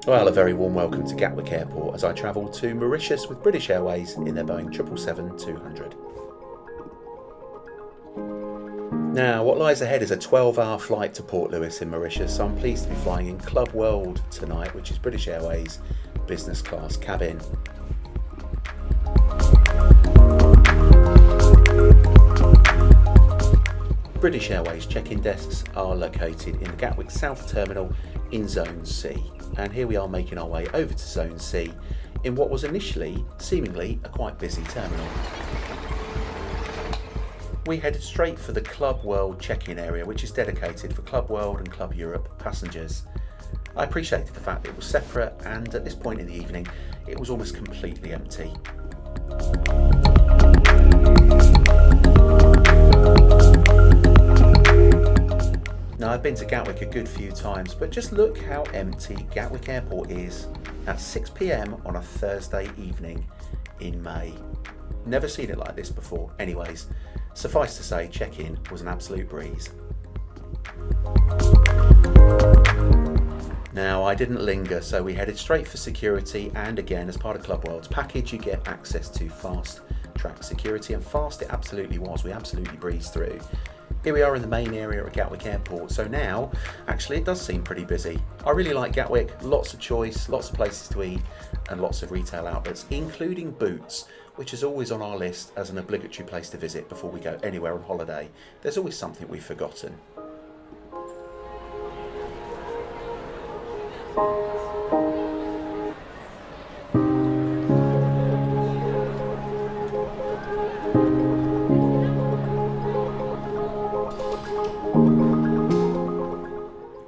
Well, a very warm welcome to Gatwick Airport as I travel to Mauritius with British Airways in their Boeing 777-200. Now, what lies ahead is a 12-hour flight to Port Louis in Mauritius, so I'm pleased to be flying in Club World tonight, which is British Airways business class cabin. British Airways check-in desks are located in the Gatwick South Terminal in Zone C, and here we are making our way over to Zone C in what was initially seemingly a quite busy terminal. We headed straight for the Club World check-in area, which is dedicated for Club World and Club Europe passengers. I appreciated the fact that it was separate, and at this point in the evening it was almost completely empty. Now, I've been to Gatwick a good few times, but just look how empty Gatwick Airport is at 6 p.m. on a Thursday evening in May. Never seen it like this before. Anyways, suffice to say, check-in was an absolute breeze. Now, I didn't linger, so we headed straight for security, and again, as part of Club World's package, you get access to fast track security, and fast it absolutely was. We absolutely breezed through. Here we are in the main area at Gatwick Airport, so now actually it does seem pretty busy. I really like Gatwick, lots of choice, lots of places to eat and lots of retail outlets, including Boots, which is always on our list as an obligatory place to visit before we go anywhere on holiday. There's always something we've forgotten.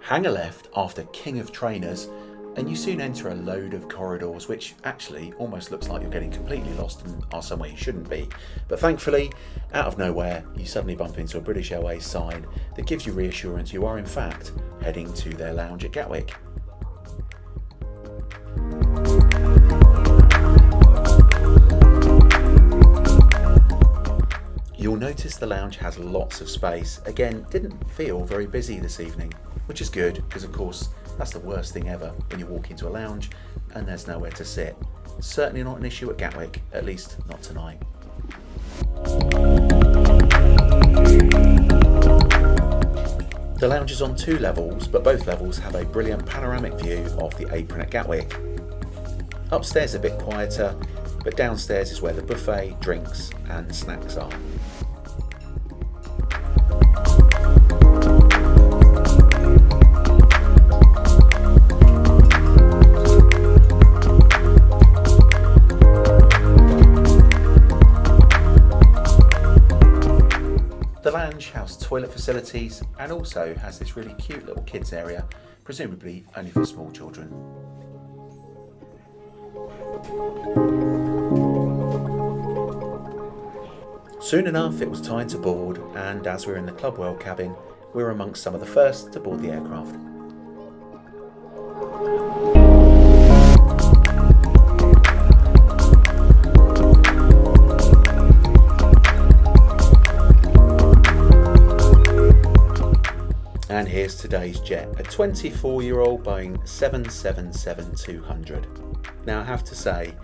Hang a left after King of Trainers and you soon enter a load of corridors which actually almost looks like you're getting completely lost and are somewhere you shouldn't be. But thankfully, out of nowhere, you suddenly bump into a British Airways sign that gives you reassurance you are in fact heading to their lounge at Gatwick. You'll notice the lounge has lots of space. Again, didn't feel very busy this evening, which is good because of course that's the worst thing ever when you walk into a lounge and there's nowhere to sit. Certainly not an issue at Gatwick, at least not tonight. The lounge is on 2 levels, but both levels have a brilliant panoramic view of the apron at Gatwick. Upstairs a bit quieter, but downstairs is where the buffet, drinks and snacks are. The lounge has toilet facilities and also has this really cute little kids area, presumably only for small children. Soon enough it was time to board, and as we were in the Club World cabin, we were amongst some of the first to board the aircraft. And here's today's jet, a 24-year-old Boeing 777-200. Now I have to say,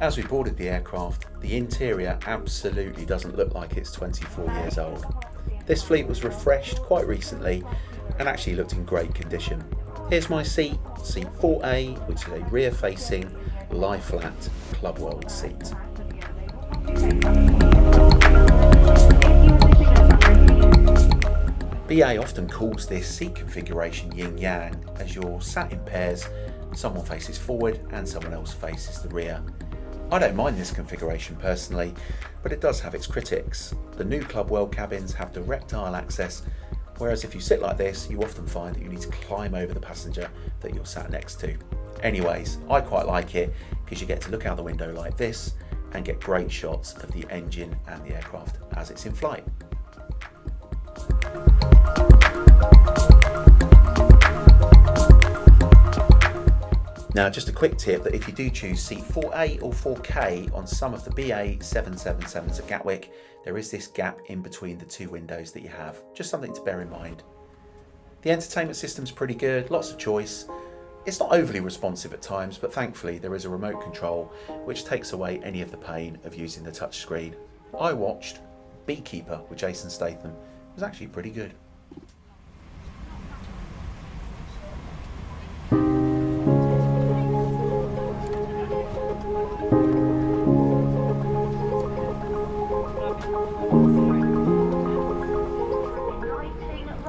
as we boarded the aircraft, the interior absolutely doesn't look like it's 24 years old. This fleet was refreshed quite recently and actually looked in great condition. Here's my seat 4A, which is a rear-facing, lie-flat Club World seat. BA often calls this seat configuration yin-yang, as you're sat in pairs, someone faces forward and someone else faces the rear. I don't mind this configuration personally, but it does have its critics. The new Club World cabins have direct aisle access, whereas if you sit like this, you often find that you need to climb over the passenger that you're sat next to. Anyways, I quite like it because you get to look out the window like this and get great shots of the engine and the aircraft as it's in flight. Now, just a quick tip that if you do choose seat 4A or 4K on some of the BA 777s at Gatwick, there is this gap in between the two windows that you have. Just something to bear in mind. The entertainment system's pretty good, lots of choice. It's not overly responsive at times, but thankfully there is a remote control which takes away any of the pain of using the touchscreen. I watched Beekeeper with Jason Statham. It was actually pretty good.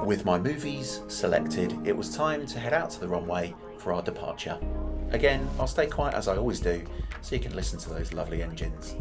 With my movies selected, it was time to head out to the runway for our departure. Again, I'll stay quiet as I always do, so you can listen to those lovely engines.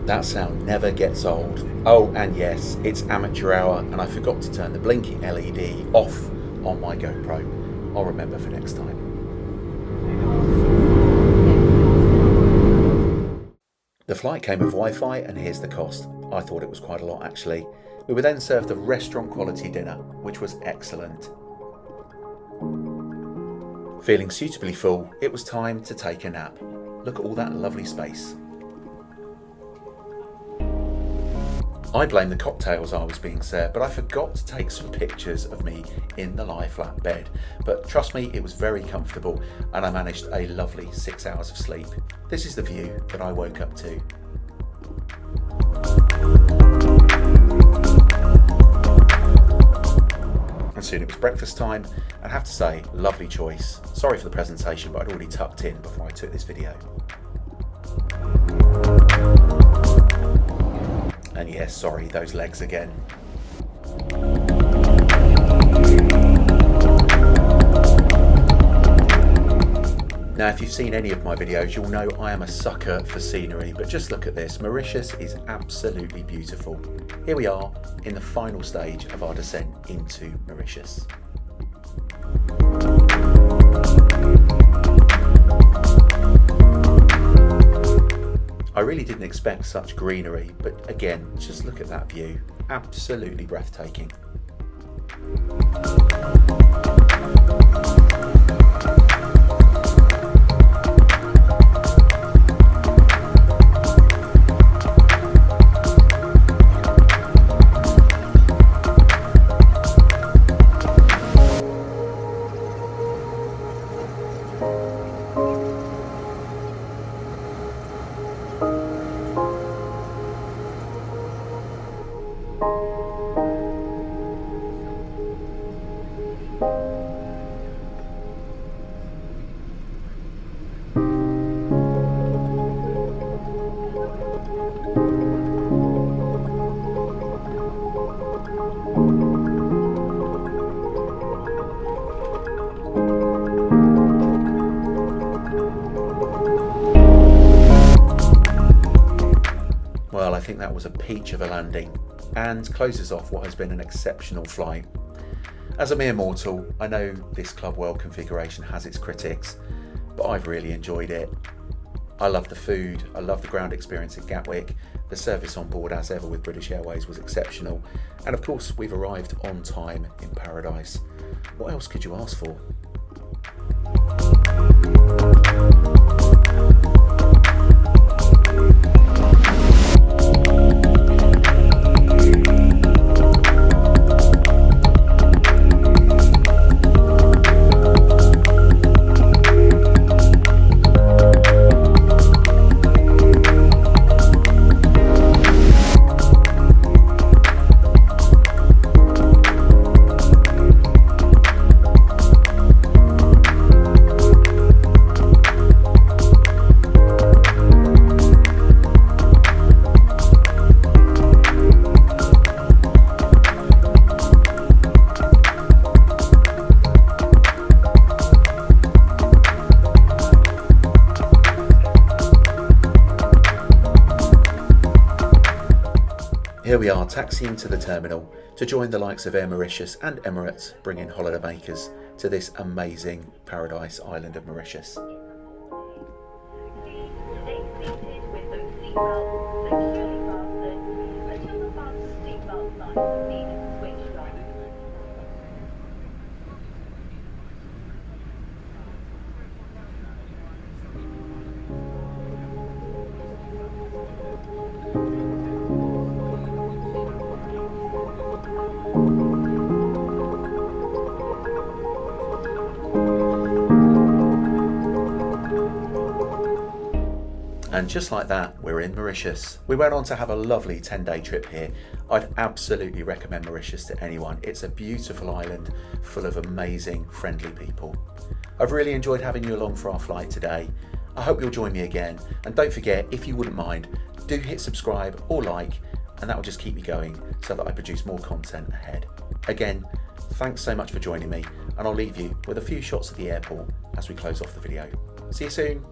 That sound never gets old. Oh, and yes, it's amateur hour, and I forgot to turn the blinking LED off on my GoPro. I'll remember for next time. The flight came with Wi-Fi, and here's the cost. I thought it was quite a lot actually. We were then served a restaurant quality dinner, which was excellent. Feeling suitably full, it was time to take a nap. Look at all that lovely space. I blame the cocktails I was being served, but I forgot to take some pictures of me in the lie flat bed. But trust me, it was very comfortable and I managed a lovely 6 hours of sleep. This is the view that I woke up to. And soon it was breakfast time. I have to say, lovely choice. Sorry for the presentation, but I'd already tucked in before I took this video. And yes, sorry, those legs again. Now, if you've seen any of my videos, you'll know I am a sucker for scenery, but just look at this. Mauritius is absolutely beautiful. Here we are in the final stage of our descent into Mauritius. I really didn't expect such greenery, but again, just look at that view. Absolutely breathtaking. think that was a peach of a landing and closes off what has been an exceptional flight. As a mere mortal, I know this Club World configuration has its critics, but I've really enjoyed it. I love the food, I love the ground experience at Gatwick, the service on board as ever with British Airways was exceptional, and of course we've arrived on time in paradise. What else could you ask for? Here we are taxiing to the terminal to join the likes of Air Mauritius and Emirates bringing holidaymakers to this amazing paradise island of Mauritius. Stay seated with those seatbelts securely fastened until the fasten seatbelt sign has been switched on. And just like that, we're in Mauritius. We went on to have a lovely 10-day trip here. I'd absolutely recommend Mauritius to anyone. It's a beautiful island full of amazing, friendly people. I've really enjoyed having you along for our flight today. I hope you'll join me again. And don't forget, if you wouldn't mind, do hit subscribe or like, and that will just keep me going so that I produce more content ahead. Again, thanks so much for joining me, and I'll leave you with a few shots of the airport as we close off the video. See you soon.